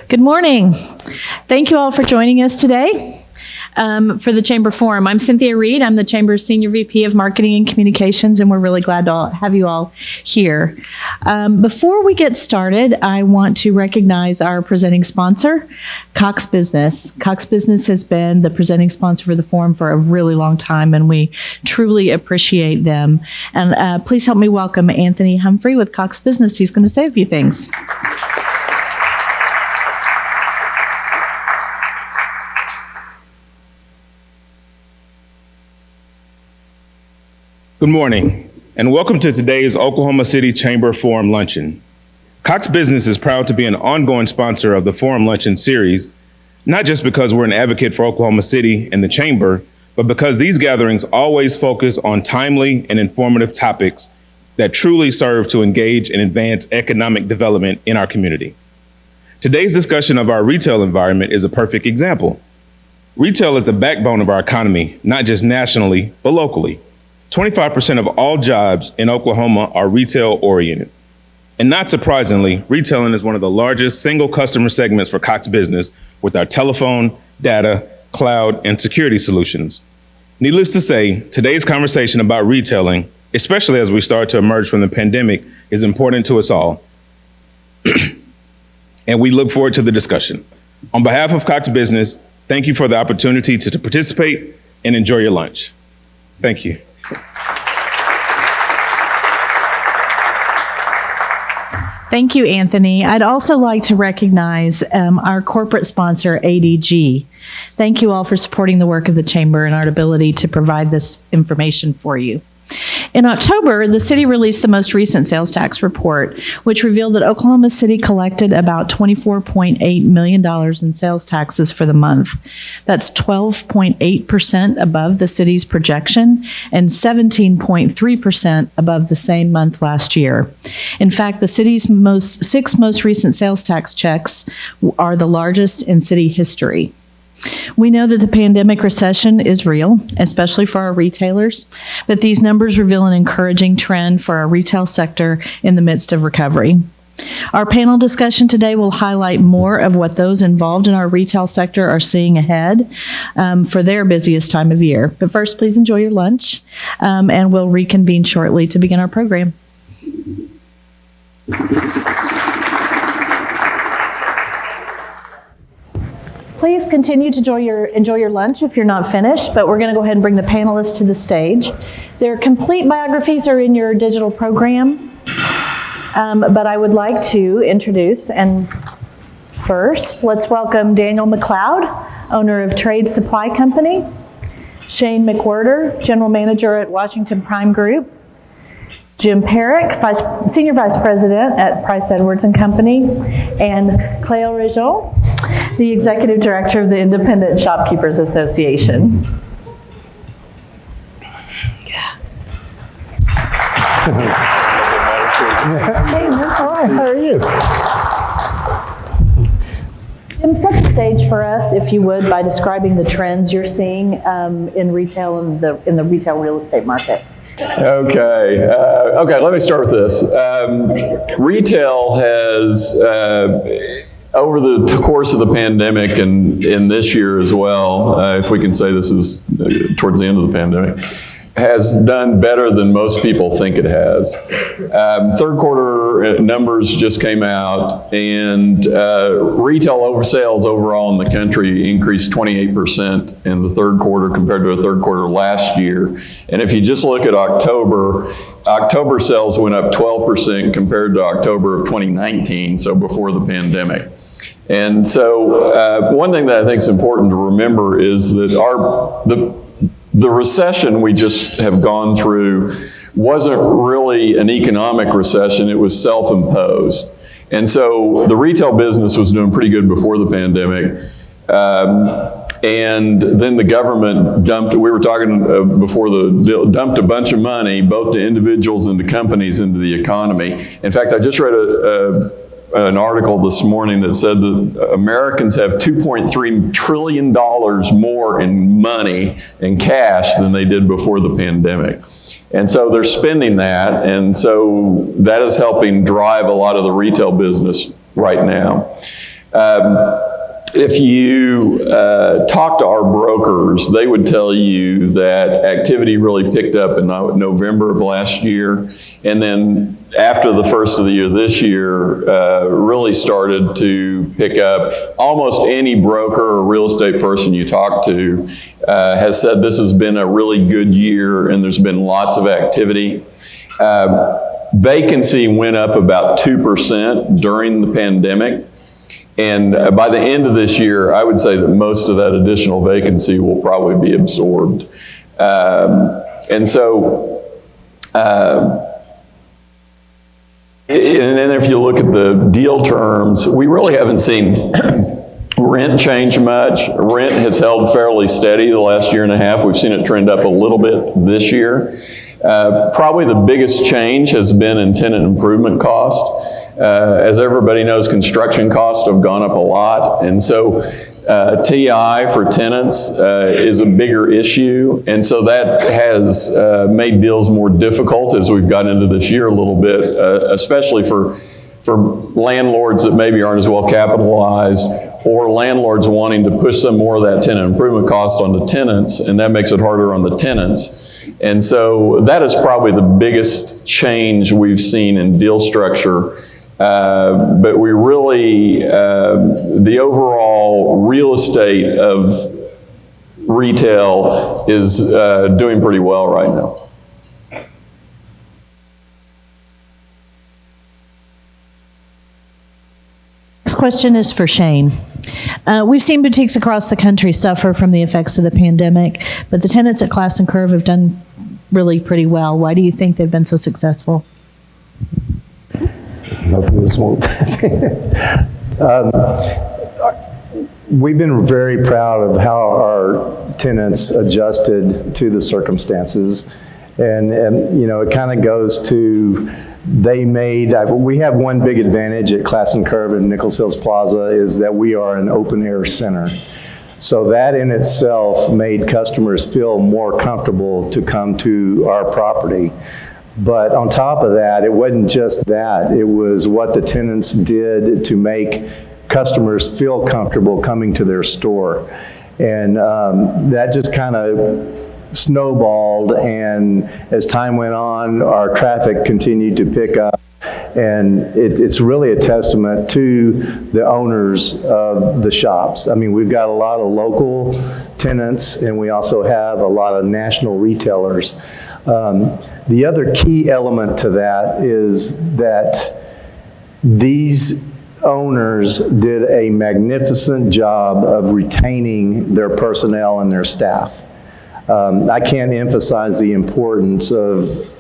Good morning. Thank you all for joining us today for the Chamber Forum. I'm Cynthia Reed. I'm the Chamber's Senior VP of Marketing and Communications, and we're really glad to have you all here. Before we get started, I want to recognize our presenting sponsor, Cox Business. Cox Business has been the presenting sponsor for the forum for a really long time, and we truly appreciate them. And please help me welcome Anthony Humphrey with Cox Business. He's going to say a few things. Good morning, and welcome to today's Oklahoma City Chamber Forum Luncheon. Cox Business is proud to be an ongoing sponsor of the Forum Luncheon series, not just because we're an advocate for Oklahoma City and the Chamber, but because these gatherings always focus on timely and informative topics that truly serve to engage and advance economic development in our community. Today's discussion of our retail environment is a perfect example. Retail is the backbone of our economy, not just nationally, but locally. 25% of all jobs in Oklahoma are retail-oriented. And not surprisingly, retailing is one of the largest single customer segments for Cox Business with our telephone, data, cloud, and security solutions. Needless to say, today's conversation about retailing, especially as we start to emerge from the pandemic, is important to us all. And we look forward to the discussion. On behalf of Cox Business, thank you for the opportunity to participate and enjoy your lunch. Thank you. Thank you, Anthony. I'd also like to recognize our corporate sponsor, ADG. Thank you all for supporting the work of the Chamber and our ability to provide this information for you. In October, the city released the most recent sales tax report, which revealed that Oklahoma City collected about $24.8 million in sales taxes for the month. That's 12.8% above the city's projection and 17.3% above the same month last year. In fact, the city's six most recent sales tax checks are the largest in city history. We know that the pandemic recession is real, especially for our retailers, but these numbers reveal an encouraging trend for our retail sector in the midst of recovery. Our panel discussion today will highlight more of what those involved in our retail sector are seeing ahead for their busiest time of year. But first, please enjoy your lunch, and we'll reconvene shortly to begin our program. Please continue to enjoy your lunch if you're not finished, but we're going to go ahead and bring the panelists to the stage. Their complete biographies are in your digital program, but I would like to introduce, and first, let's welcome Daniel McLoud, owner of Trade Supply Company, Shane McWhorter, general manager at Washington Prime Group, Jim Parrack, Senior Vice President at Price Edwards & Company, and Cleo Rajon, the Executive Director of the Independent Shopkeepers Association. Hey, hi, how are you? Jim, set the stage for us, if you would, by describing the trends you're seeing in retail and in the retail real estate market. Okay, let me start with this. Retail has, over the course of the pandemic and in this year as well, if we can say this is towards the end of the pandemic, has done better than most people think it has. Third quarter numbers just came out, and retail sales overall in the country increased 28% in the third quarter compared to the third quarter last year. And if you just look at October sales went up 12% compared to October of 2019, so before the pandemic. And so one thing that I think is important to remember is that the recession we just have gone through wasn't really an economic recession, it was self-imposed. And so the retail business was doing pretty good before the pandemic. And then the government dumped a bunch of money, both to individuals and to companies, into the economy. In fact, I just read an article this morning that said that Americans have $2.3 trillion more in money and cash than they did before the pandemic. And so they're spending that, and so that is helping drive a lot of the retail business right now. If you talk to our brokers, they would tell you that activity really picked up in November of last year, and then after the first of the year this year, really started to pick up. Almost any broker or real estate person you talk to has said this has been a really good year and there's been lots of activity. Vacancy went up about 2% during the pandemic. And by the end of this year, I would say that most of that additional vacancy will probably be absorbed. And then if you look at the deal terms, we really haven't seen rent change much. Rent has held fairly steady the last year and a half. We've seen it trend up a little bit this year. Probably the biggest change has been in tenant improvement cost. As everybody knows, construction costs have gone up a lot, and so TI for tenants is a bigger issue, and so that has made deals more difficult as we've gotten into this year a little bit, especially for landlords that maybe aren't as well capitalized, or landlords wanting to push some more of that tenant improvement cost onto tenants, and that makes it harder on the tenants. And so that is probably the biggest change we've seen in deal structure. But we really, the overall real estate of retail is doing pretty well right now. Next question is for Shane. We've seen boutiques across the country suffer from the effects of the pandemic, but the tenants at Class and Curve have done really pretty well. Why do you think they've been so successful? We've been very proud of how our tenants adjusted to the circumstances. And you know, it kind of goes to, we have one big advantage at Class and Curve and Nichols Hills Plaza is that we are an open air center. So that in itself made customers feel more comfortable to come to our property. But on top of that, it wasn't just that. It was what the tenants did to make customers feel comfortable coming to their store. And that just kind of snowballed, and as time went on, our traffic continued to pick up. And it's really a testament to the owners of the shops. I mean, we've got a lot of local tenants, and we also have a lot of national retailers. The other key element to that is that these owners did a magnificent job of retaining their personnel and their staff. I can't emphasize the importance of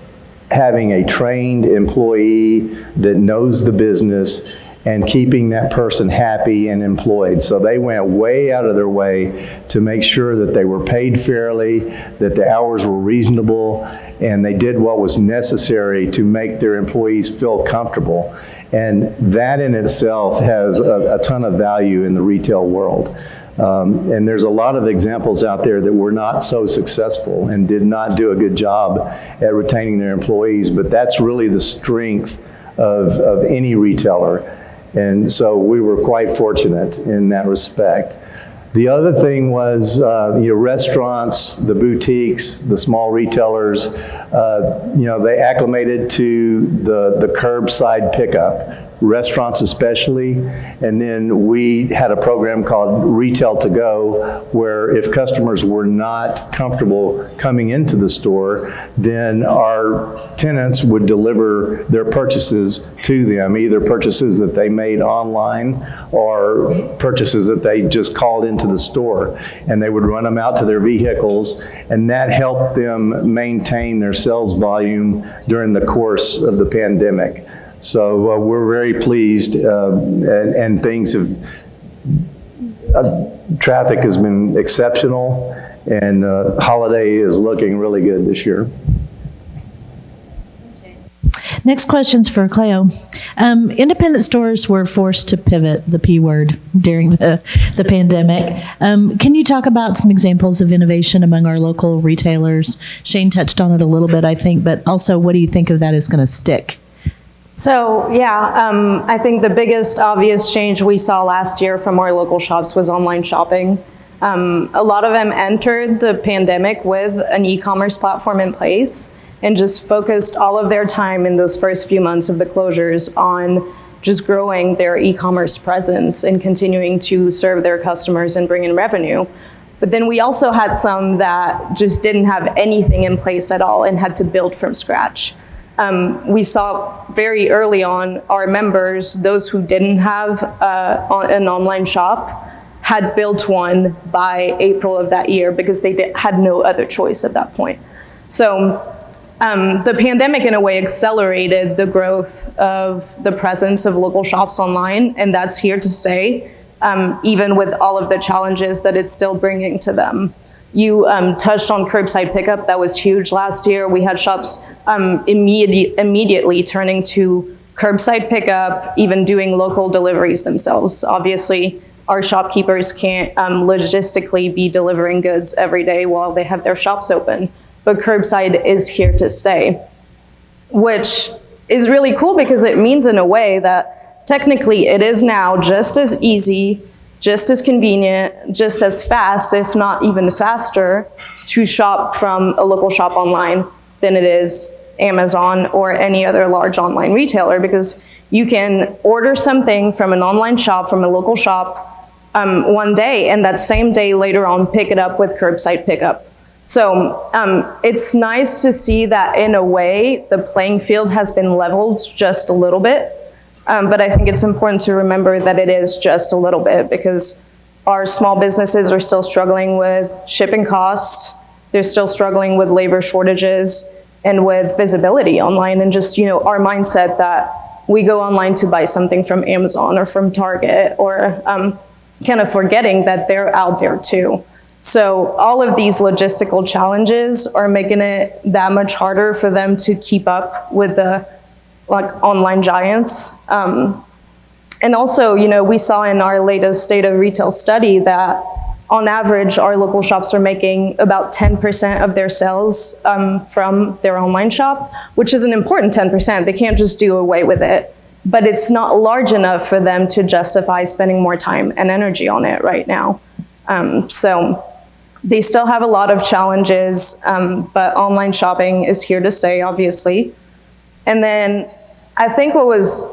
having a trained employee that knows the business and keeping that person happy and employed. So they went way out of their way to make sure that they were paid fairly, that the hours were reasonable, and they did what was necessary to make their employees feel comfortable. And that in itself has a ton of value in the retail world. And there's a lot of examples out there that were not so successful and did not do a good job at retaining their employees, but that's really the strength of any retailer. And so we were quite fortunate in that respect. The other thing was, restaurants, the boutiques, the small retailers, they acclimated to the curbside pickup. Restaurants especially, and then we had a program called Retail to Go, where if customers were not comfortable coming into the store, then our tenants would deliver their purchases to them, either purchases that they made online or purchases that they just called into the store, and they would run them out to their vehicles, and that helped them maintain their sales volume during the course of the pandemic. So we're very pleased, and things have, traffic has been exceptional, and holiday is looking really good this year. Next question's for Cleo. Independent stores were forced to pivot, the P word, during the pandemic. Can you talk about some examples of innovation among our local retailers? Shane touched on it a little bit, I think, but also what do you think of that is going to stick So yeah, I think the biggest obvious change we saw last year from our local shops was online shopping. A lot of them entered the pandemic with an e-commerce platform in place and just focused all of their time in those first few months of the closures on just growing their e-commerce presence and continuing to serve their customers and bring in revenue. But then we also had some that just didn't have anything in place at all and had to build from scratch. We saw very early on our members, those who didn't have an online shop, had built one by April of that year because they had no other choice at that point. So the pandemic in a way accelerated the growth of the presence of local shops online, and that's here to stay, even with all of the challenges that it's still bringing to them. You touched on curbside pickup. That was huge last year. We had shops immediately turning to curbside pickup, even doing local deliveries themselves. Obviously, our shopkeepers can't logistically be delivering goods every day while they have their shops open, but curbside is here to stay, which is really cool because it means in a way that technically it is now just as easy, just as convenient, just as fast, if not even faster, to shop from a local shop online than it is Amazon or any other large online retailer, because you can order something from an online shop, from a local shop, one day, and that same day later on pick it up with curbside pickup. So it's nice to see that in a way the playing field has been leveled just a little bit. But I think it's important to remember that it is just a little bit because our small businesses are still struggling with shipping costs. They're still struggling with labor shortages and with visibility online, and just, our mindset that we go online to buy something from Amazon or from Target, or kind of forgetting that they're out there too. So all of these logistical challenges are making it that much harder for them to keep up with the online giants. And also, we saw in our latest state of retail study that on average, our local shops are making about 10% of their sales from their online shop, which is an important 10%. They can't just do away with it, but it's not large enough for them to justify spending more time and energy on it right now. So they still have a lot of challenges, but online shopping is here to stay, obviously. And then I think what was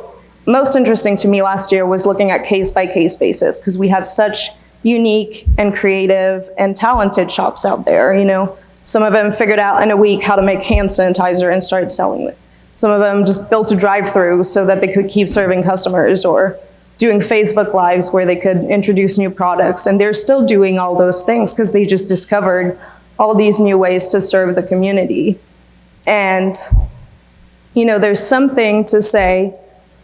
most interesting to me last year was looking at case-by-case basis, because we have such unique and creative and talented shops out there. Some of them figured out in a week how to make hand sanitizer and started selling it. Some of them just built a drive-through so that they could keep serving customers, or doing Facebook Lives where they could introduce new products. And they're still doing all those things because they just discovered all these new ways to serve the community. And there's something to say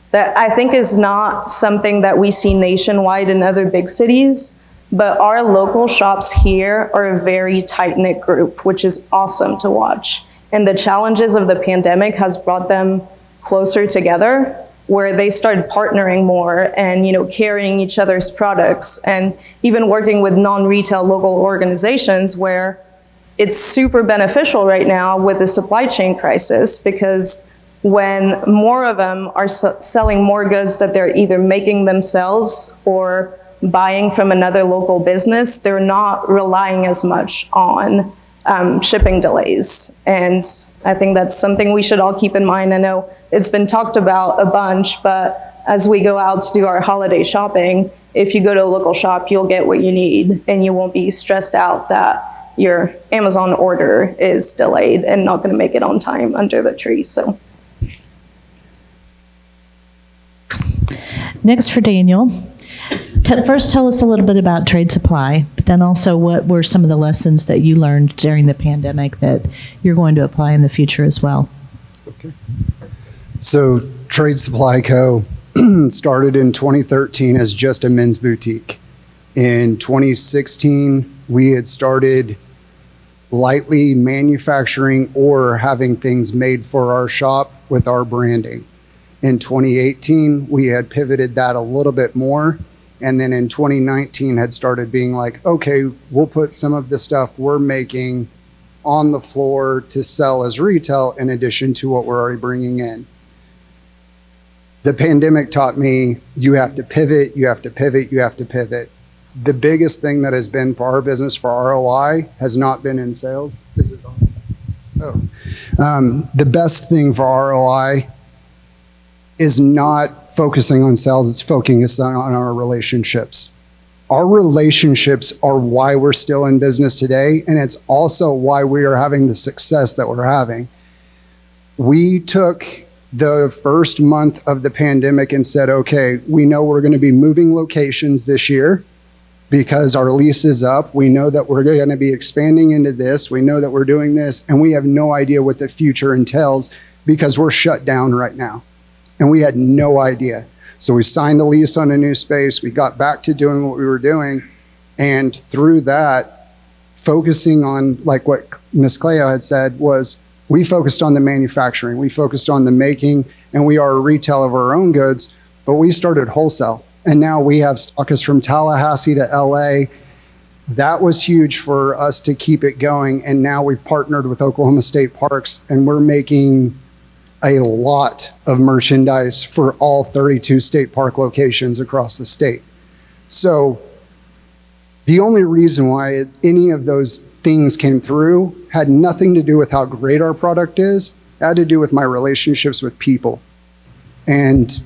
that I think is not something that we see nationwide in other big cities, but our local shops here are a very tight-knit group, which is awesome to watch. And the challenges of the pandemic has brought them closer together, where they started partnering more and carrying each other's products, and even working with non-retail local organizations, where it's super beneficial right now with the supply chain crisis, because when more of them are selling more goods that they're either making themselves or buying from another local business, they're not relying as much on shipping delays. And I think that's something we should all keep in mind. I know it's been talked about a bunch, but as we go out to do our holiday shopping, if you go to a local shop, you'll get what you need, and you won't be stressed out that your Amazon order is delayed and not going to make it on time under the tree. So. Next for Daniel. First, tell us a little bit about trade supply, but then also what were some of the lessons that you learned during the pandemic that you're going to apply in the future as well? Okay. So Trade Supply Co. started in 2013 as just a men's boutique. In 2016, we had started lightly manufacturing or having things made for our shop with our branding. In 2018, we had pivoted that a little bit more. And then in 2019 had started being like, okay, we'll put some of the stuff we're making on the floor to sell as retail in addition to what we're already bringing in. The pandemic taught me you have to pivot, you have to pivot, you have to pivot. The biggest thing that has been for our business for ROI has not been in sales. Is it on? Oh. The best thing for ROI is not focusing on sales, it's focusing on our relationships. Our relationships are why we're still in business today, and it's also why we are having the success that we're having. We took the first month of the pandemic and said, okay, we know we're going to be moving locations this year because our lease is up. We know that we're going to be expanding into this. We know that we're doing this, and we have no idea what the future entails because we're shut down right now. And we had no idea. So we signed a lease on a new space. We got back to doing what we were doing. And through that, focusing on, like what Ms. Cleo had said, was we focused on the manufacturing. We focused on the making, and we are a retail of our own goods, but we started wholesale. And now we have stockists from Tallahassee to LA. That was huge for us to keep it going. And now we've partnered with Oklahoma State Parks, and we're making a lot of merchandise for all 32 state park locations across the state. So the only reason why any of those things came through had nothing to do with how great our product is. It had to do with my relationships with people. And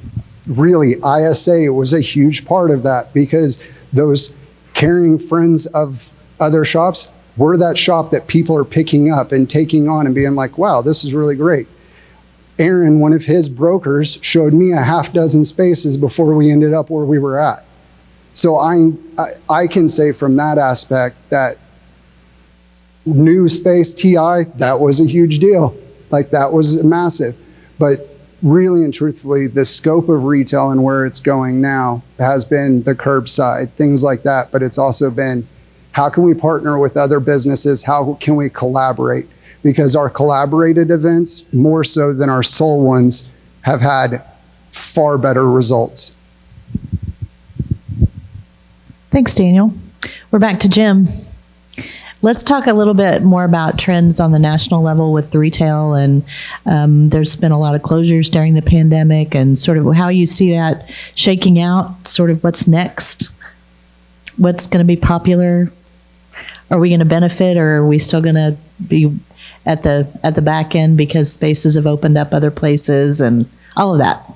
really, ISA was a huge part of that, because those caring friends of other shops were that shop that people are picking up and taking on and being like, wow, this is really great. Aaron, one of his brokers, showed me a half dozen spaces before we ended up where we were at. So I can say from that aspect that new space, TI, that was a huge deal. Like, that was massive. But really and truthfully, the scope of retail and where it's going now has been the curbside, things like that. But it's also been, how can we partner with other businesses? How can we collaborate? Because our collaborated events, more so than our sole ones, have had far better results. Thanks, Daniel. We're back to Jim. Let's talk a little bit more about trends on the national level with retail. And there's been a lot of closures during the pandemic, and sort of how you see that shaking out, sort of what's next, what's going to be popular. Are we going to benefit, or are we still going to be at the back end because spaces have opened up other places and all of that?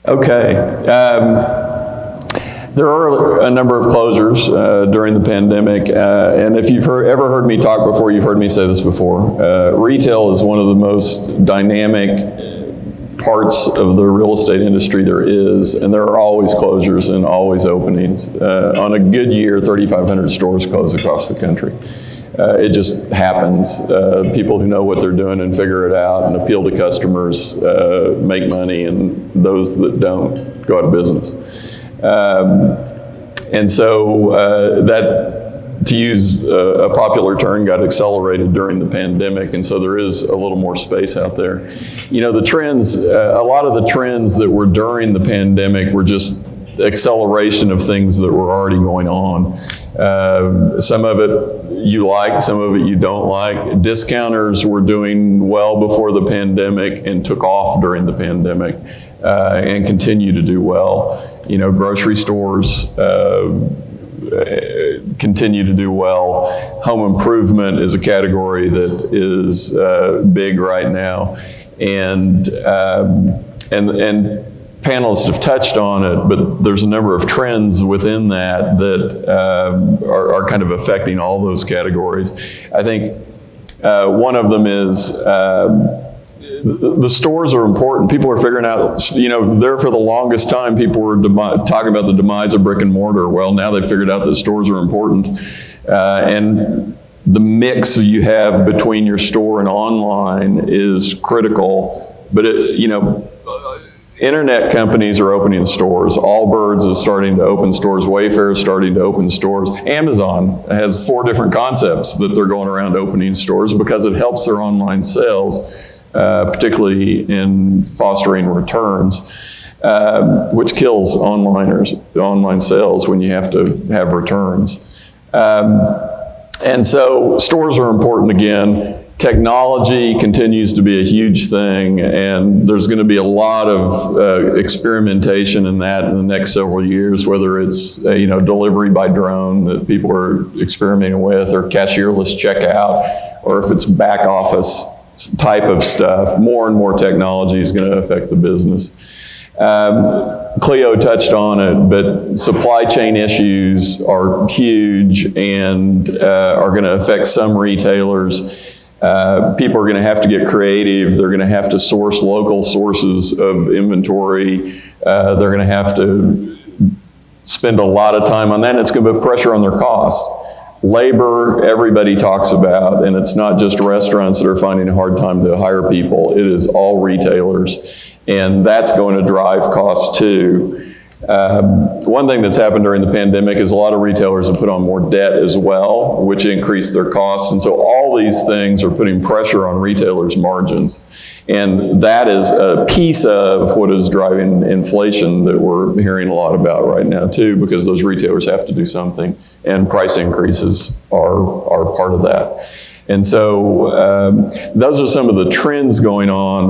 Okay. There are a number of closures during the pandemic, and if you've ever heard me talk before, you've heard me say this before. Retail is one of the most dynamic parts of the real estate industry there is, and there are always closures and always openings. On a good year, 3,500 stores close across the country. It just happens. People who know what they're doing and figure it out and appeal to customers make money, and those that don't go out of business. And so that, to use a popular term, got accelerated during the pandemic, and so there is a little more space out there. You know, the trends, a lot of the trends that were during the pandemic were just acceleration of things that were already going on. Some of it you like, some of it you don't like. Discounters were doing well before the pandemic and took off during the pandemic, and continue to do well. You know, grocery stores continue to do well. Home improvement is a category that is big right now, and panelists have touched on it, but there's a number of trends within that are kind of affecting all those categories. I think one of them is the stores are important. People are figuring out, you know, there for the longest time, people were talking about the demise of brick and mortar. Well, now they've figured out that stores are important. And the mix you have between your store and online is critical. But, internet companies are opening stores. Allbirds is starting to open stores. Wayfair is starting to open stores. Amazon has 4 different concepts that they're going around opening stores because it helps their online sales. Particularly in fostering returns, which kills online sales when you have to have returns. And so stores are important again. Technology continues to be a huge thing, and there's going to be a lot of experimentation in that in the next several years, whether it's delivery by drone that people are experimenting with, or cashierless checkout, or if it's back office type of stuff. More and more technology is going to affect the business. Cleo touched on it, but supply chain issues are huge and are going to affect some retailers. People are going to have to get creative. They're going to have to source local sources of inventory. They're going to have to spend a lot of time on that, and it's going to put pressure on their cost. Labor, everybody talks about, and it's not just restaurants that are finding a hard time to hire people. It is all retailers, and that's going to drive costs too. One thing that's happened during the pandemic is a lot of retailers have put on more debt as well, which increased their costs. And so all these things are putting pressure on retailers' margins. And that is a piece of what is driving inflation that we're hearing a lot about right now too, because those retailers have to do something, and price increases are part of that. And so those are some of the trends going on.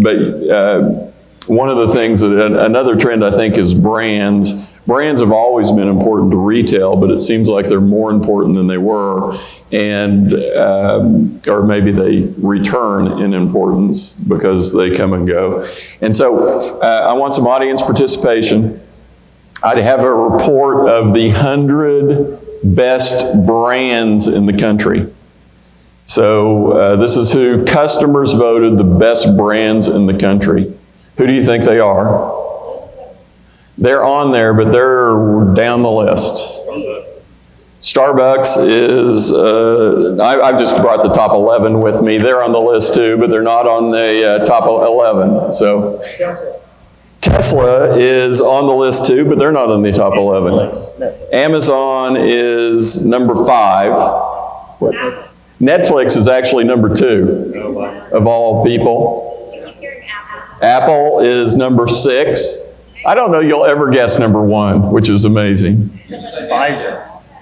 But one of the things another trend I think is brands. Brands have always been important to retail, but it seems like they're more important than they were, and or maybe they return in importance because they come and go. And so I want some audience participation. I'd have a report of the 100 best brands in the country. So this is who customers voted the best brands in the country. Who do you think they are? They're on there, but they're down the list. Starbucks is, I've just brought the top 11 with me. They're on the list too, but they're not on the top 11. So Tesla is on the list too, but they're not on the top 11. Amazon is number 5. Netflix is actually number 2 of all people. Apple is number 6. I don't know you'll ever guess number 1, which is amazing.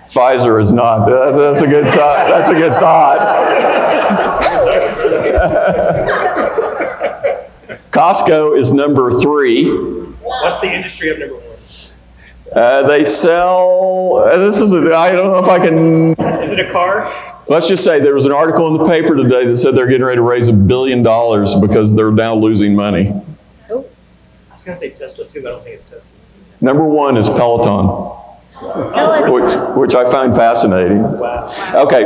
Pfizer is not. That's a good thought. That's a good thought. Costco is number 3. What's the industry of number 1? They sell, I don't know if I can. Is it a car? Let's just say there was an article in the paper today that said they're getting ready to raise $1 billion because they're now losing money. Oh, I was going to say Tesla too, but I don't think it's Tesla. Number 1 is Peloton, which I find fascinating. Wow. Okay,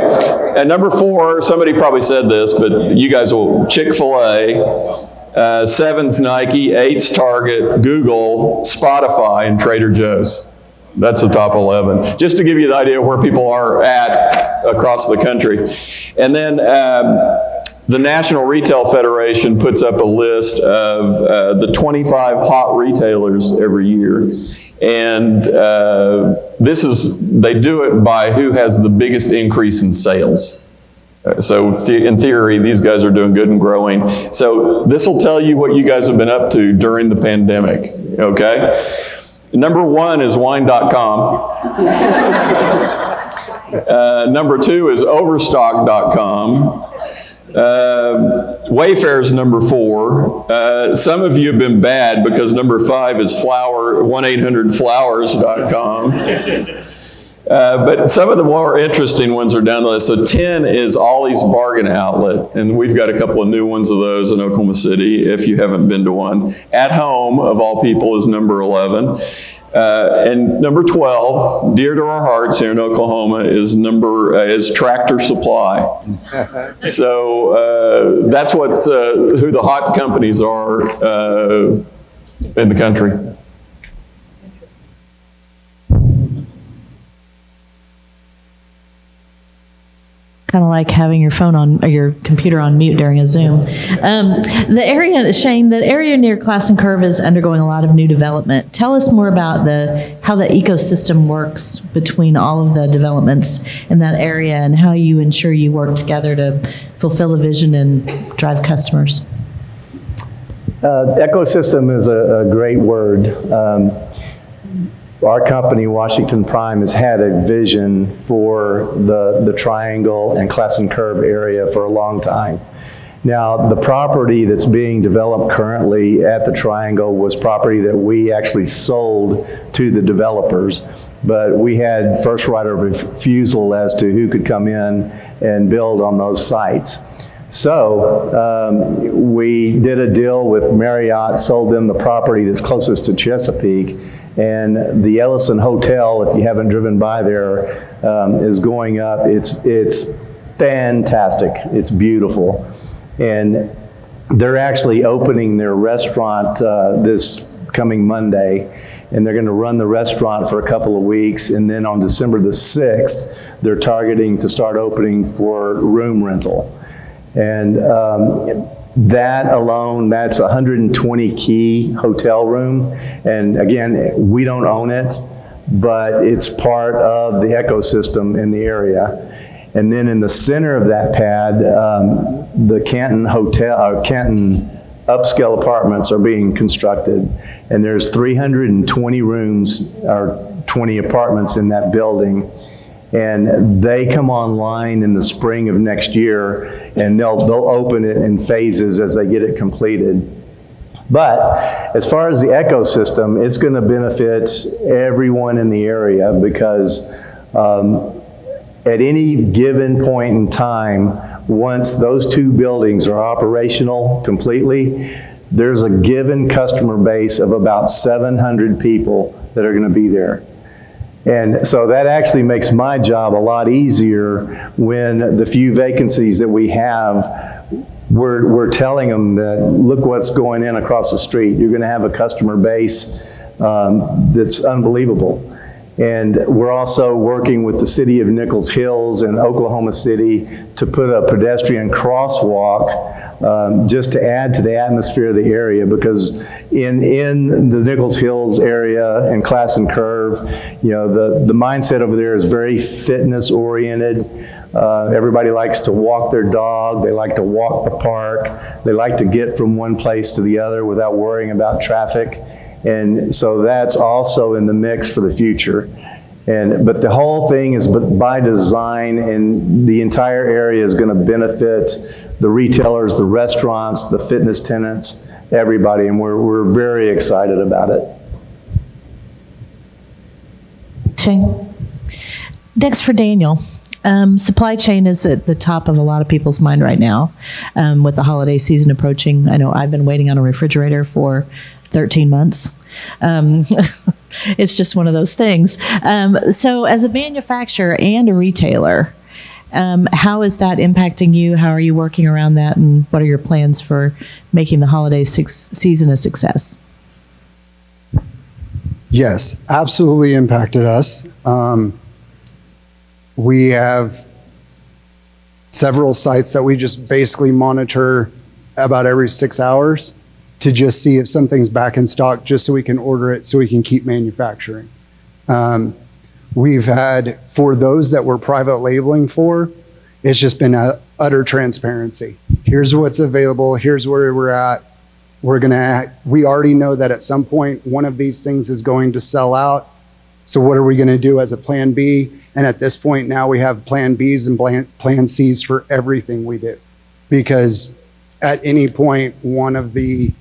and number 4, somebody probably said this, but you guys will, Chick-fil-A, 7's Nike, 8's Target, Google, Spotify, and Trader Joe's. That's the top 11, just to give you an idea of where people are at across the country. And then the National Retail Federation puts up a list of the 25 hot retailers every year. And they do it by who has the biggest increase in sales. So in theory, these guys are doing good and growing. So this will tell you what you guys have been up to during the pandemic, okay? Number 1 is wine.com. Number 2 is overstock.com. Wayfair's number 4. Some of you have been bad because number 5 is 1-800-Flowers.com. But some of the more interesting ones are down the list. So 10 is Ollie's Bargain Outlet, and we've got a couple of new ones of those in Oklahoma City if you haven't been to one. At Home, of all people, is number 11. And number 12, dear to our hearts here in Oklahoma, is Tractor Supply. So that's who the hot companies are in the country. Kind of like having your phone on or your computer on mute during a Zoom. The area near Classen Curve is undergoing a lot of new development. Tell us more about how the ecosystem works between all of the developments in that area and how you ensure you work together to fulfill the vision and drive customers. Ecosystem is a great word. our company, Washington Prime, has had a vision for the Triangle and Classen Curve area for a long time. Now, the property that's being developed currently at the Triangle was property that we actually sold to the developers, but we had first right of refusal as to who could come in and build on those sites. So we did a deal with Marriott, sold them the property that's closest to Chesapeake, and the Ellison Hotel, if you haven't driven by there, is going up. It's fantastic. It's beautiful. And they're actually opening their restaurant this coming Monday, and they're going to run the restaurant for a couple of weeks, and then on December the 6th, they're targeting to start opening for room rental. And that alone, that's a 120 key hotel room. And again, we don't own it, but it's part of the ecosystem in the area. And then in the center of that pad, the Canton Hotel, Canton upscale apartments are being constructed. And there's 320 rooms or 20 apartments in that building. And they come online in the spring of next year, and they'll open it in phases as they get it completed. But as far as the ecosystem, it's going to benefit everyone in the area, because at any given point in time, once those two buildings are operational completely, there's a given customer base of about 700 people that are going to be there. And so that actually makes my job a lot easier when the few vacancies that we have, we're telling them that look what's going in across the street. You're going to have a customer base that's unbelievable. And we're also working with the city of Nichols Hills and Oklahoma City to put a pedestrian crosswalk just to add to the atmosphere of the area, because in the Nichols Hills area and Classen Curve, you know, the mindset over there is very fitness oriented. Everybody likes to walk their dog. They like to walk the park. They like to get from one place to the other without worrying about traffic. And so that's also in the mix for the future. But the whole thing is by design, and the entire area is going to benefit the retailers, the restaurants, the fitness tenants, everybody, and we're very excited about it. Shane. Next for Daniel. Supply chain is at the top of a lot of people's mind right now with the holiday season approaching. I know I've been waiting on a refrigerator for 13 months. It's just one of those things. So as a manufacturer and a retailer, how is that impacting you? How are you working around that? And what are your plans for making the holiday season a success? Yes, absolutely impacted us. We have several sites that we just basically monitor about every 6 hours to just see if something's back in stock, just so we can order it, so we can keep manufacturing. We've had, for those that we're private labeling for, it's just been utter transparency. Here's what's available, here's where we're at. We already know that at some point, one of these things is going to sell out. So what are we gonna do as a plan B? And at this point now, we have plan Bs and plan Cs for everything we do. Because at any point, one of the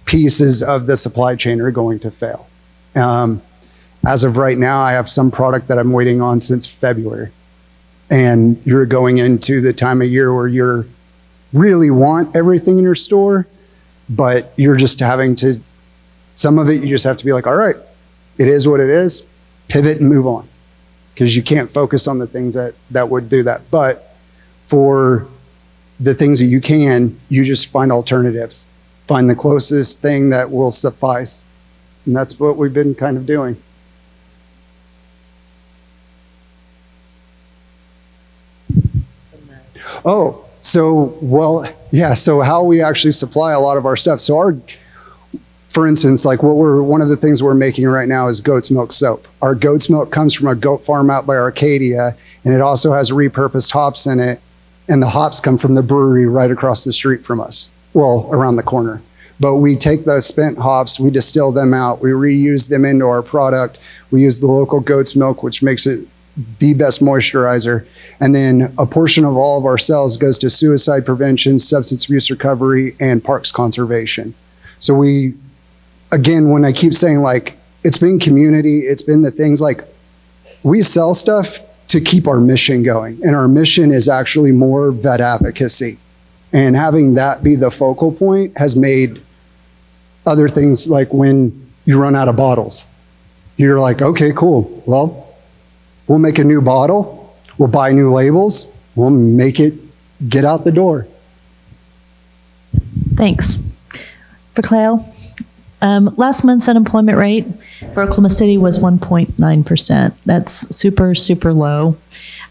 pieces of the supply chain are going to fail. As of right now, I have some product that I'm waiting on since February. And you're going into the time of year where you really want everything in your store, but you're just having to, some of it you just have to be like, all right, it is what it is, pivot and move on. Because you can't focus on the things that would do that. But for the things that you can, you just find alternatives. Find the closest thing that will suffice. And that's what we've been kind of doing. Oh, so, well, yeah, so how we actually supply a lot of our stuff. So for instance, like one of the things we're making right now is goat's milk soap. Our goat's milk comes from a goat farm out by Arcadia, and it also has repurposed hops in it. And the hops come from the brewery right across the street from us. Well, around the corner. But we take those spent hops, we distill them out, we reuse them into our product. We use the local goat's milk, which makes it the best moisturizer. And then a portion of all of our sales goes to suicide prevention, substance abuse recovery, and parks conservation. So we, again, when I keep saying like, it's been community, it's been the things like, we sell stuff to keep our mission going. And our mission is actually more vet advocacy. And having that be the focal point has made other things, like when you run out of bottles, you're like, okay, cool. Well, we'll make a new bottle. We'll buy new labels. We'll make it get out the door. Thanks. For Cleo, last month's unemployment rate for Oklahoma City was 1.9%. That's super, super low.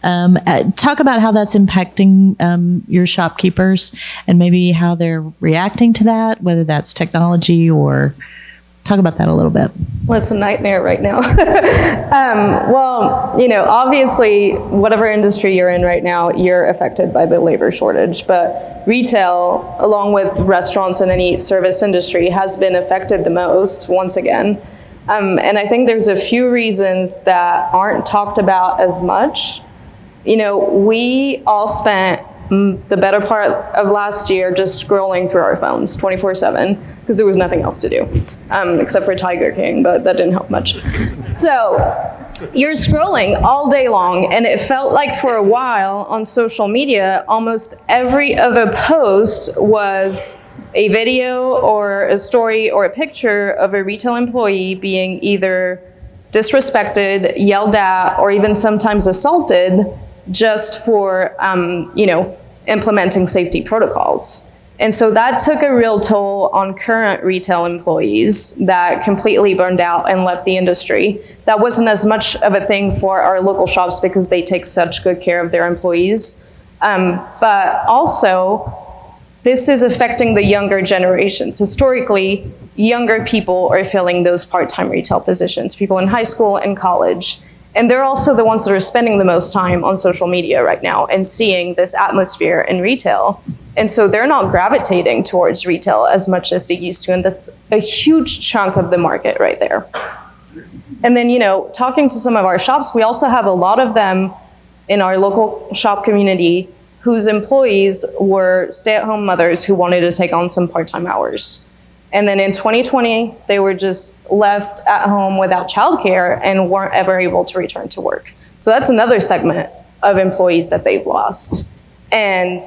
Talk about how that's impacting your shopkeepers and maybe how they're reacting to that, whether that's technology or talk about that a little bit. Well, it's a nightmare right now. Well, obviously, whatever industry you're in right now, you're affected by the labor shortage. But retail, along with restaurants and any service industry, has been affected the most, once again. And I think there's a few reasons that aren't talked about as much. We all spent the better part of last year just scrolling through our phones 24/7 because there was nothing else to do except for Tiger King, but that didn't help much. So you're scrolling all day long, and it felt like for a while on social media, almost every other post was a video or a story or a picture of a retail employee being either disrespected, yelled at, or even sometimes assaulted just for, implementing safety protocols. And so that took a real toll on current retail employees that completely burned out and left the industry. That wasn't as much of a thing for our local shops because they take such good care of their employees. But also, this is affecting the younger generations. Historically, younger people are filling those part-time retail positions, people in high school and college. And they're also the ones that are spending the most time on social media right now and seeing this atmosphere in retail. And so they're not gravitating towards retail as much as they used to. And that's a huge chunk of the market right there. And then, talking to some of our shops, we also have a lot of them in our local shop community whose employees were stay-at-home mothers who wanted to take on some part-time hours. And then in 2020, they were just left at home without childcare and weren't ever able to return to work. So that's another segment of employees that they've lost. And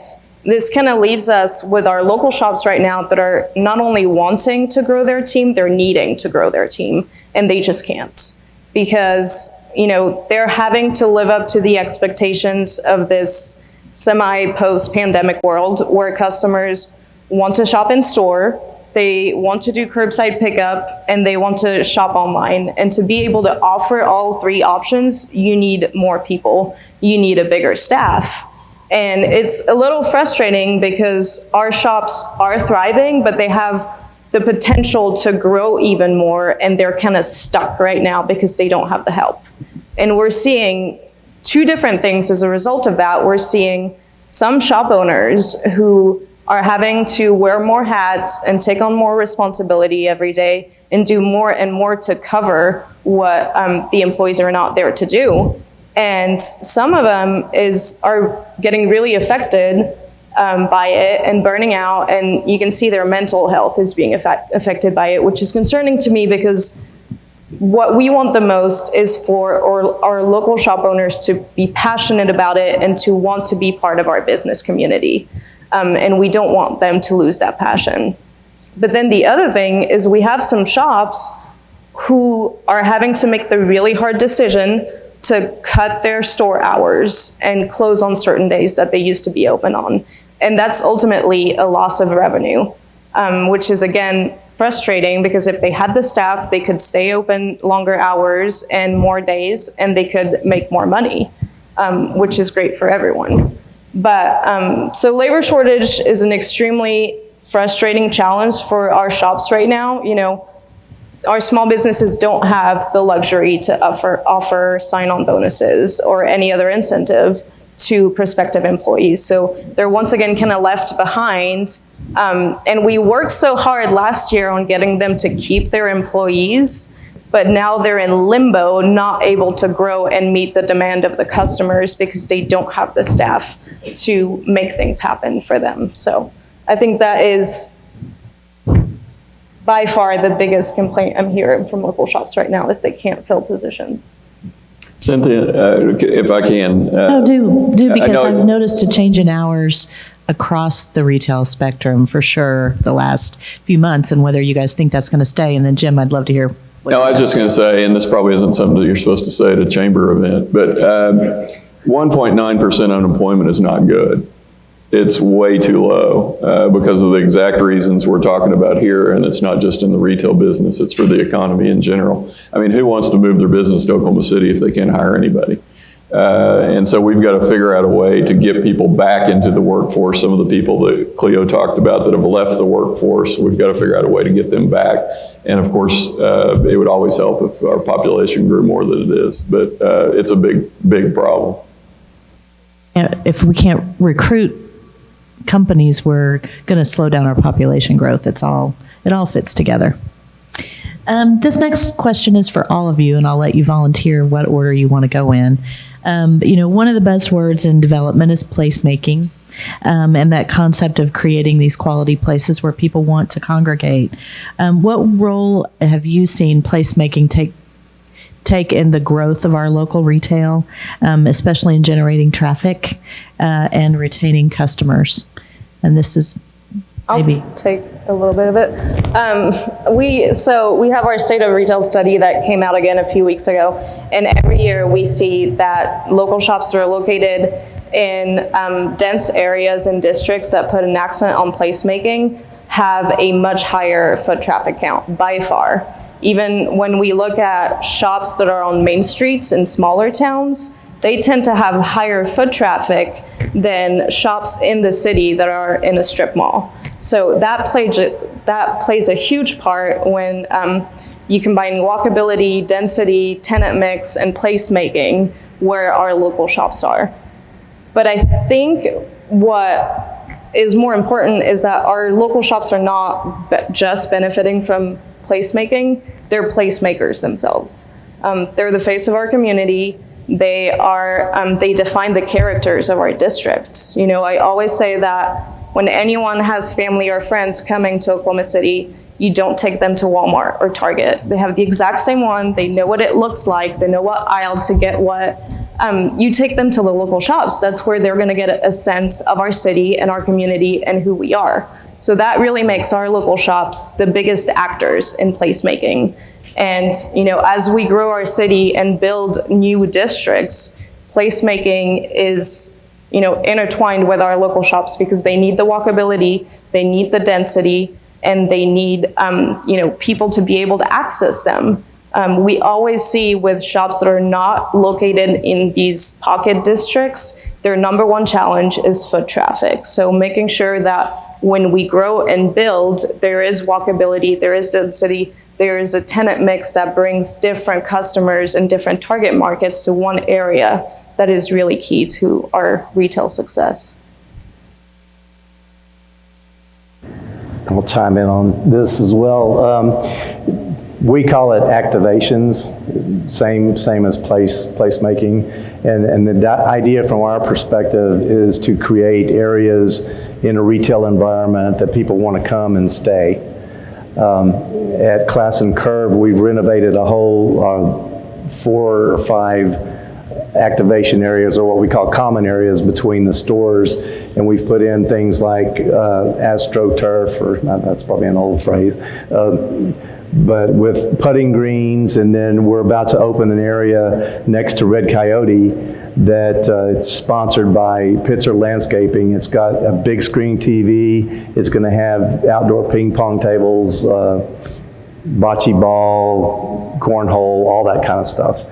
this kind of leaves us with our local shops right now that are not only wanting to grow their team, they're needing to grow their team, and they just can't. Because, they're having to live up to the expectations of this semi-post-pandemic world where customers want to shop in store, they want to do curbside pickup, and they want to shop online. And to be able to offer all three options, you need more people. You need a bigger staff. And it's a little frustrating because our shops are thriving, but they have the potential to grow even more, and they're kind of stuck right now because they don't have the help. And we're seeing two different things as a result of that. We're seeing some shop owners who are having to wear more hats and take on more responsibility every day and do more and more to cover what the employees are not there to do. And some of them are getting really affected by it and burning out, and you can see their mental health is being affected by it, which is concerning to me because what we want the most is for our local shop owners to be passionate about it and to want to be part of our business community. And we don't want them to lose that passion. But then the other thing is we have some shops who are having to make the really hard decision to cut their store hours and close on certain days that they used to be open on. And that's ultimately a loss of revenue, which is, again, frustrating because if they had the staff, they could stay open longer hours and more days, and they could make more money, which is great for everyone. But so labor shortage is an extremely frustrating challenge for our shops right now. Our small businesses don't have the luxury to offer sign-on bonuses or any other incentive to prospective employees. So they're once again kind of left behind. And we worked so hard last year on getting them to keep their employees, but now they're in limbo, not able to grow and meet the demand of the customers because they don't have the staff to make things happen for them. So I think that is by far the biggest complaint I'm hearing from local shops right now is they can't fill positions. Cynthia, if I can. No, do because know- I've noticed a change in hours across the retail spectrum for sure the last few months, and whether you guys think that's going to stay. And then Jim, I'd love to hear. No, I was just going to say, and this probably isn't something that you're supposed to say at a chamber event, but 1.9% unemployment is not good. It's way too low because of the exact reasons we're talking about here, and it's not just in the retail business, it's for the economy in general. I mean, who wants to move their business to Oklahoma City if they can't hire anybody? And so we've got to figure out a way to get people back into the workforce. Some of the people that Cleo talked about that have left the workforce, we've got to figure out a way to get them back. And of course, it would always help if our population grew more than it is, but it's a big, big problem. If we can't recruit companies, we're going to slow down our population growth. It all fits together. This next question is for all of you, and I'll let you volunteer what order you want to go in. One of the best words in development is placemaking, and that concept of creating these quality places where people want to congregate. What role have you seen placemaking take in the growth of our local retail, especially in generating traffic and retaining customers? And this is maybe. I'll take a little bit of it. We have our state of retail study that came out again a few weeks ago, and every year we see that local shops that are located in dense areas and districts that put an accent on placemaking have a much higher foot traffic count by far. Even when we look at shops that are on main streets in smaller towns, they tend to have higher foot traffic than shops in the city that are in a strip mall. So that plays a huge part when you combine walkability, density, tenant mix, and placemaking where our local shops are. But I think what is more important is that our local shops are not just benefiting from placemaking, they're placemakers themselves. They're the face of our community. They define the characters of our districts. I always say that when anyone has family or friends coming to Oklahoma City, you don't take them to Walmart or Target. They have the exact same one. They know what it looks like. They know what aisle to get what. You take them to the local shops. That's where they're going to get a sense of our city and our community and who we are. So that really makes our local shops the biggest actors in placemaking. And, as we grow our city and build new districts, placemaking is, intertwined with our local shops because they need the walkability, they need the density, and they need, people to be able to access them. We always see with shops that are not located in these pocket districts, their number one challenge is foot traffic. So making sure that when we grow and build, there is walkability, there is density, there is a tenant mix that brings different customers and different target markets to one area. That is really key to our retail success. I'll chime in on this as well. We call it activations, same as placemaking. And the idea from our perspective is to create areas in a retail environment that people want to come and stay. At Class and Curve, we've renovated a whole 4 or 5 activation areas, or what we call common areas between the stores, and we've put in things like AstroTurf, or that's probably an old phrase, but with putting greens, and then we're about to open an area next to Red Coyote that it's sponsored by Pitzer Landscaping. It's got a big screen TV. It's going to have outdoor ping pong tables, bocce ball, cornhole, all that kind of stuff.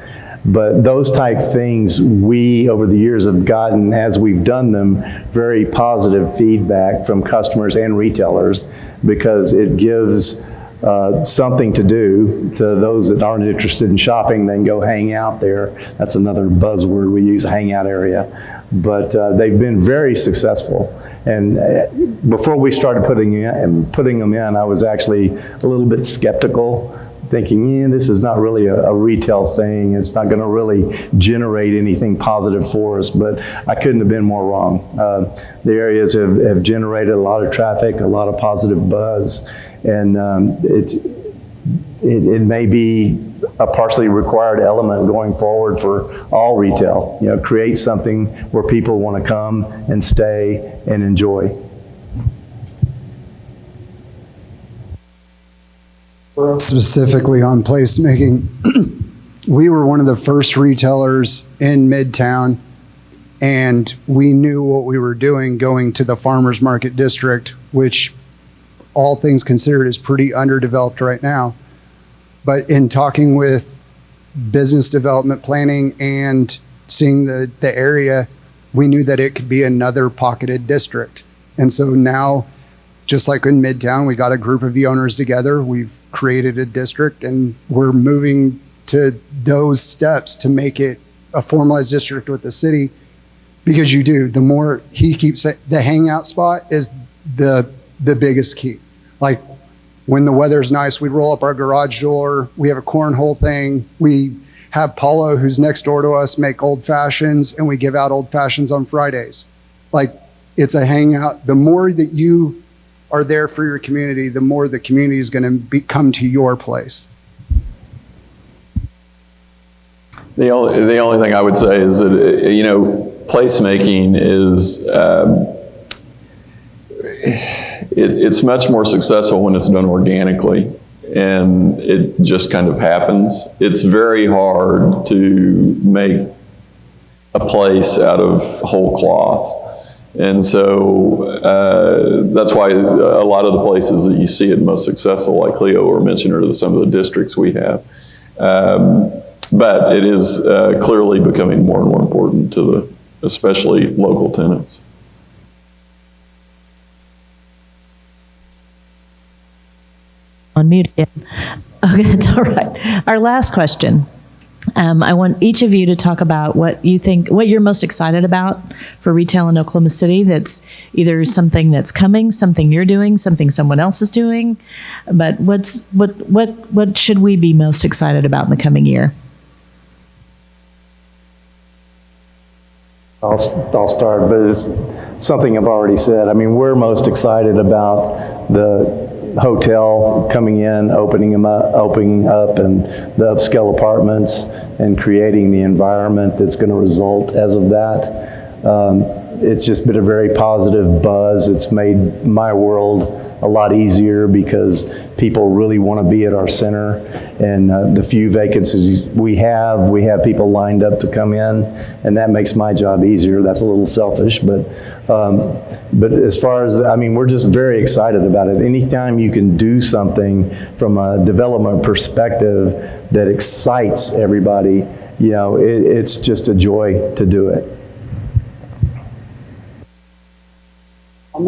But those type things, we, over the years, have gotten, as we've done them, very positive feedback from customers and retailers, because it gives something to do. To those that aren't interested in shopping, then go hang out there. That's another buzzword we use, hangout area. But they've been very successful. And before we started putting them in, I was actually a little bit skeptical, thinking, yeah, this is not really a retail thing. It's not going to really generate anything positive for us, but I couldn't have been more wrong. The areas have generated a lot of traffic, a lot of positive buzz, and it may be a partially required element going forward for all retail. You know, create something where people want to come and stay and enjoy. Specifically on placemaking, we were one of the first retailers in Midtown, and we knew what we were doing going to the farmers market district, which all things considered is pretty underdeveloped right now. But in talking with business development planning and seeing the area, we knew that it could be another pocketed district. And so now, just like in Midtown, we got a group of the owners together, we've created a district, and we're moving to those steps to make it a formalized district with the city. Because you do, the more he keeps saying, the hangout spot is the biggest key. Like when the weather's nice, we roll up our garage door, we have a cornhole thing, we have Paulo, who's next door to us, make old fashions, and we give out old fashions on Fridays. Like, it's a hangout. The more that you are there for your community, the more the community is going to come to your place. The only thing I would say is that, you know, placemaking is, it's much more successful when it's done organically, and it just kind of happens. It's very hard to make a place out of whole cloth. And so that's why a lot of the places that you see it most successful, like Cleo or mentioned, are some of the districts we have. But it is clearly becoming more and more important to the, especially local tenants. On mute again. Okay, it's all right. Our last question. I want each of you to talk about what you think, what you're most excited about for retail in Oklahoma City. That's either something that's coming, something you're doing, something someone else is doing. But what should we be most excited about in the coming year? I'll start, but it's something I've already said. I mean, we're most excited about the hotel coming in, opening up, and the upscale apartments, and creating the environment that's going to result as of that. It's just been a very positive buzz. It's made my world a lot easier because people really want to be at our center, and the few vacancies we have people lined up to come in, and that makes my job easier. That's a little selfish, but as far as, I mean, we're just very excited about it. Anytime you can do something from a development perspective that excites everybody, you know, it's just a joy to do it. I'm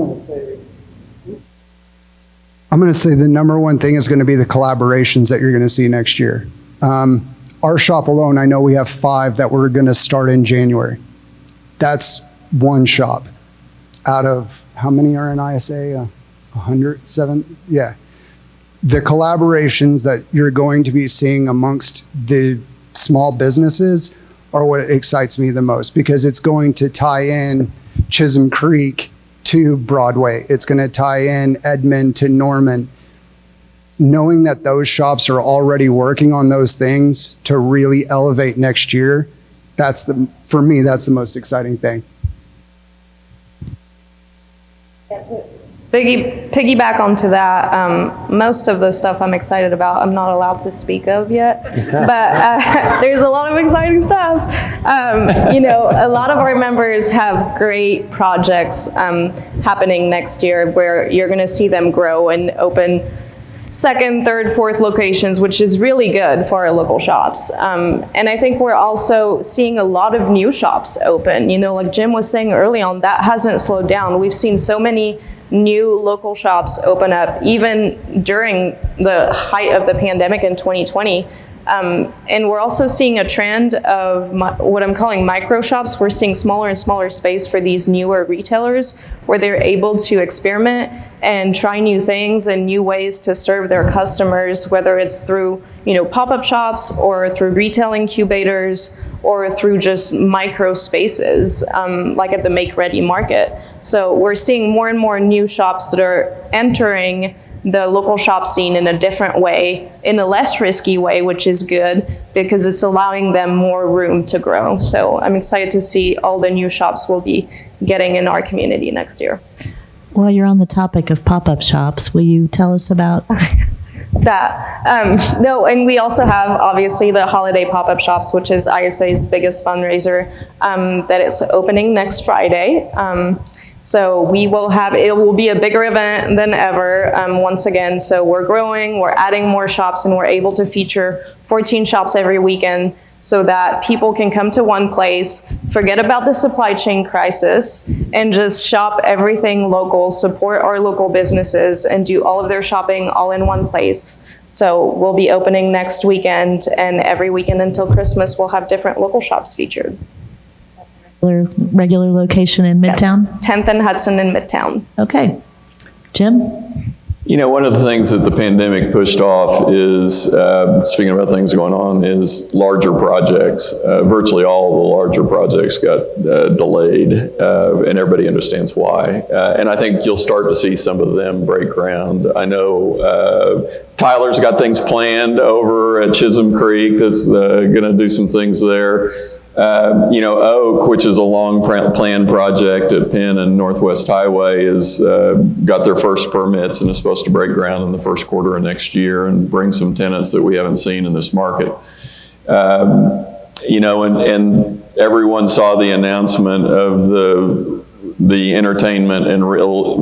going to say the number one thing is going to be the collaborations that you're going to see next year. Our shop alone, I know we have 5 that we're going to start in January. That's one shop out of, how many are in ISA? 107? Yeah. The collaborations that you're going to be seeing amongst the small businesses are what excites me the most, because it's going to tie in Chisholm Creek to Broadway. It's going to tie in Edmond to Norman. Knowing that those shops are already working on those things to really elevate next year, for me, that's the most exciting thing. Piggyback onto that, most of the stuff I'm excited about, I'm not allowed to speak of yet, but there's a lot of exciting stuff. You know, a lot of our members have great projects happening next year where you're going to see them grow and open 2nd, 3rd, 4th locations, which is really good for our local shops. And I think we're also seeing a lot of new shops open. You know, like Jim was saying early on, that hasn't slowed down. We've seen so many new local shops open up even during the height of the pandemic in 2020. And we're also seeing a trend of what I'm calling micro shops. We're seeing smaller and smaller space for these newer retailers where they're able to experiment and try new things and new ways to serve their customers, whether it's through, pop-up shops or through retail incubators or through just micro spaces, like at the Make Ready Market. So we're seeing more and more new shops that are entering the local shop scene in a different way, in a less risky way, which is good because it's allowing them more room to grow. So I'm excited to see all the new shops we'll be getting in our community next year. While you're on the topic of pop-up shops, will you tell us about that? No, and we also have obviously the holiday pop-up shops, which is ISA's biggest fundraiser, that is opening next Friday. So it will be a bigger event than ever, once again. So we're growing, we're adding more shops, and we're able to feature 14 shops every weekend so that people can come to one place, forget about the supply chain crisis, and just shop everything local, support our local businesses, and do all of their shopping all in one place. So we'll be opening next weekend, and every weekend until Christmas, we'll have different local shops featured. regular location in Midtown? Yes, 10th and Hudson in Midtown. Okay. Jim? One of the things that the pandemic pushed off is, speaking about things going on, is larger projects. Virtually all of the larger projects got delayed, and everybody understands why. And I think you'll start to see some of them break ground. I know Tyler's got things planned over at Chisholm Creek that's going to do some things there. Oak, which is a long planned project at Penn and Northwest Highway, has got their first permits and is supposed to break ground in the first quarter of next year and bring some tenants that we haven't seen in this market. And everyone saw the announcement of the entertainment and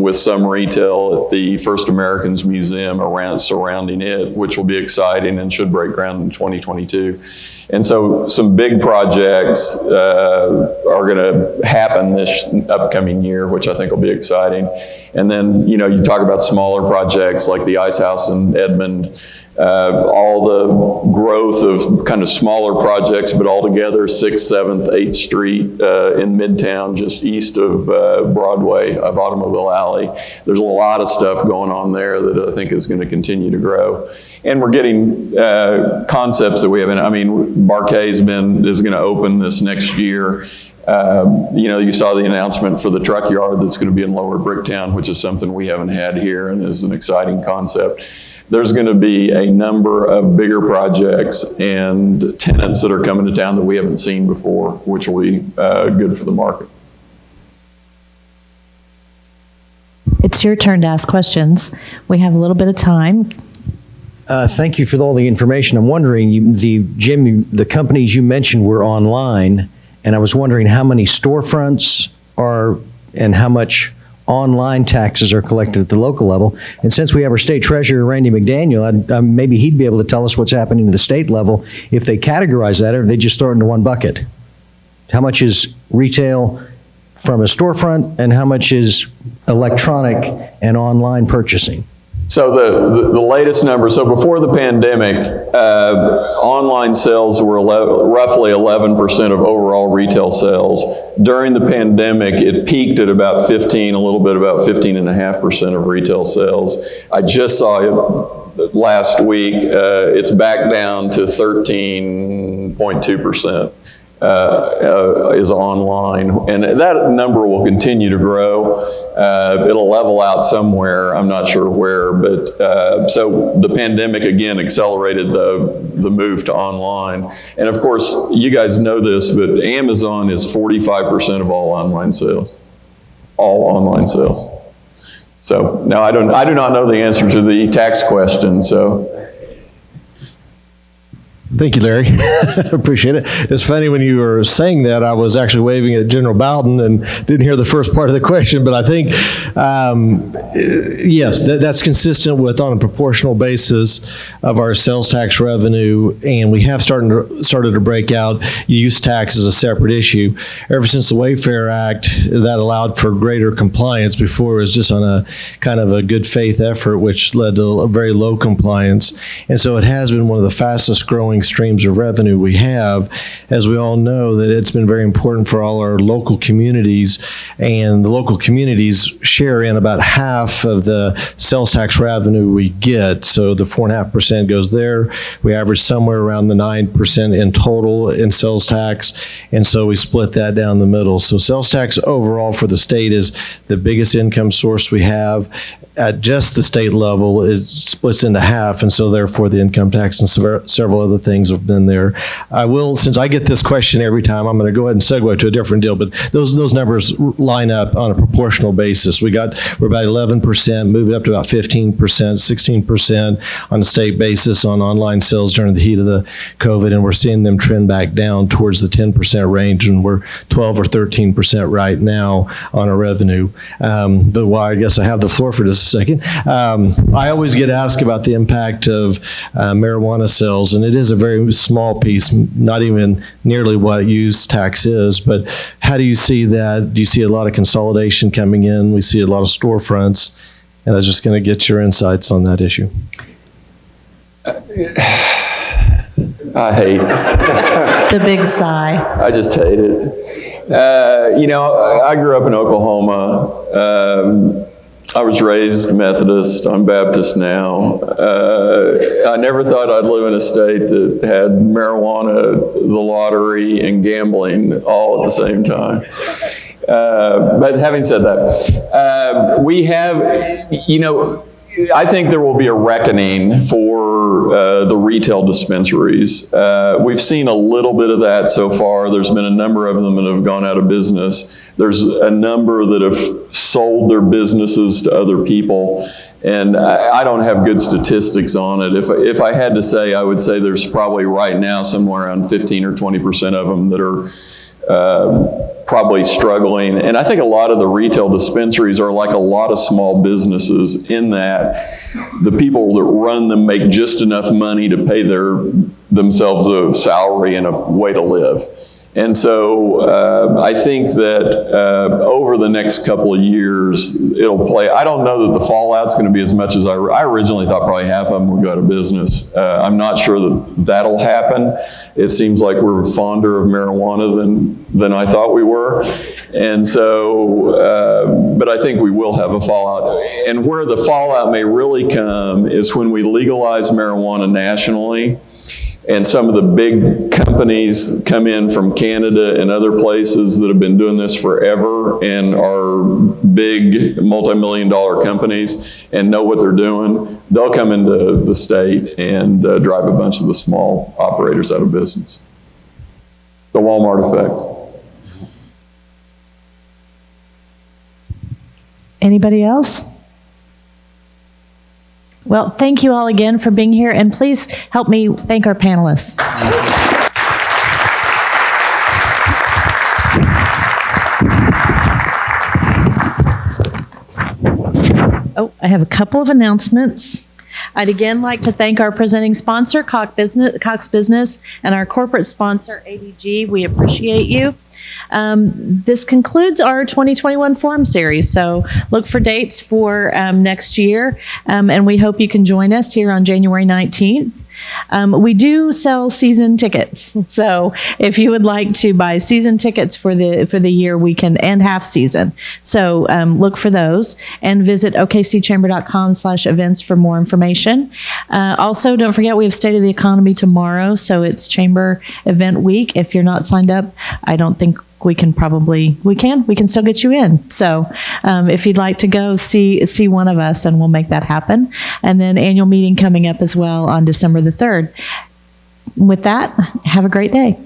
with some retail at the First Americans Museum surrounding it, which will be exciting and should break ground in 2022. And so some big projects are going to happen this upcoming year, which I think will be exciting. And then, you talk about smaller projects like the Ice House in Edmond, all the growth of kind of smaller projects, but altogether 6th, 7th, 8th Street in Midtown, just east of Broadway, of Automobile Alley. There's a lot of stuff going on there that I think is going to continue to grow. And we're getting concepts that we haven't. Barquet is going to open this next year. You saw the announcement for the truck yard that's going to be in Lower Bricktown, which is something we haven't had here and is an exciting concept. There's going to be a number of bigger projects and tenants that are coming to town that we haven't seen before, which will be good for the market. It's your turn to ask questions. We have a little bit of time. Thank you for all the information. I'm wondering, Jim, the companies you mentioned were online, and I was wondering how many storefronts are and how much online taxes are collected at the local level. And since we have our state treasurer, Randy McDaniel, maybe he'd be able to tell us what's happening at the state level, if they categorize that or if they just throw it into one bucket. How much is retail from a storefront and how much is electronic and online purchasing? So the latest number, so before the pandemic, online sales were roughly 11% of overall retail sales. During the pandemic, it peaked at about 15.5% of retail sales. I just saw it last week. It's back down to 13.2%. Is online, and that number will continue to grow. It'll level out somewhere, I'm not sure where, but so the pandemic again accelerated the move to online. And of course, you guys know this, but Amazon is 45% of all online sales. All online sales. So now I do not know the answer to the tax question, so. Thank you, Larry. Appreciate it. It's funny when you were saying that, I was actually waving at General Bowden and didn't hear the first part of the question, but I think, yes, that's consistent with on a proportional basis of our sales tax revenue, and we have started to break out use tax as a separate issue. Ever since the Wayfair Act, that allowed for greater compliance. Before, it was just on a kind of a good faith effort, which led to a very low compliance. And so it has been one of the fastest growing streams of revenue we have. As we all know, that it's been very important for all our local communities, and the local communities share in about half of the sales tax revenue we get. So the 4.5% goes there. We average somewhere around the 9% in total in sales tax, and so we split that down the middle. So sales tax overall for the state is the biggest income source we have. At just the state level, it splits into half, and so therefore the income tax and several other things have been there. I will, since I get this question every time, I'm going to go ahead and segue to a different deal, but those numbers line up on a proportional basis. We're about 11%, moving up to about 15%, 16% on a state basis on online sales during the heat of the COVID, and we're seeing them trend back down towards the 10% range, and we're 12 or 13% right now on our revenue. But while I guess I have the floor for just a second, I always get asked about the impact of marijuana sales, and it is a very small piece, not even nearly what use tax is, but how do you see that? Do you see a lot of consolidation coming in? We see a lot of storefronts, and I was just going to get your insights on that issue. I hate The big sigh. I just hate it. I grew up in Oklahoma. I was raised Methodist. I'm Baptist now. I never thought I'd live in a state that had marijuana, the lottery, and gambling all at the same time. But having said that, we have, I think there will be a reckoning for the retail dispensaries. We've seen a little bit of that so far. There's been a number of them that have gone out of business. There's a number that have sold their businesses to other people. And I don't have good statistics on it. If I had to say, I would say there's probably right now somewhere around 15 or 20% of them that are probably struggling. And I think a lot of the retail dispensaries are like a lot of small businesses in that the people that run them make just enough money to pay themselves a salary and a way to live. And so I think that over the next couple of years, it'll play. I don't know that the fallout's going to be as much as I originally thought. Probably half of them will go out of business. I'm not sure that that'll happen. It seems like we're fonder of marijuana than I thought we were. And so, but I think we will have a fallout. And where the fallout may really come is when we legalize marijuana nationally. And some of the big companies come in from Canada and other places that have been doing this forever and are big multi-million-dollar companies and know what they're doing. They'll come into the state and drive a bunch of the small operators out of business. The Walmart effect. Anybody else? Well, thank you all again for being here, and please help me thank our panelists. Oh, I have a couple of announcements. I'd again like to thank our presenting sponsor, Cox Business, and our corporate sponsor, ADG. We appreciate you. This concludes our 2021 forum series, so look for dates for next year, and we hope you can join us here on January 19th. We do sell season tickets, so if you would like to buy season tickets for the year, we can, and half season. So look for those and visit okcchamber.com/events for more information. Also, don't forget we have State of the Economy tomorrow, so it's Chamber Event Week. If you're not signed up, I don't think we can still get you in. So if you'd like to go, see one of us, and we'll make that happen. And then annual meeting coming up as well on December the 3rd. With that, have a great day.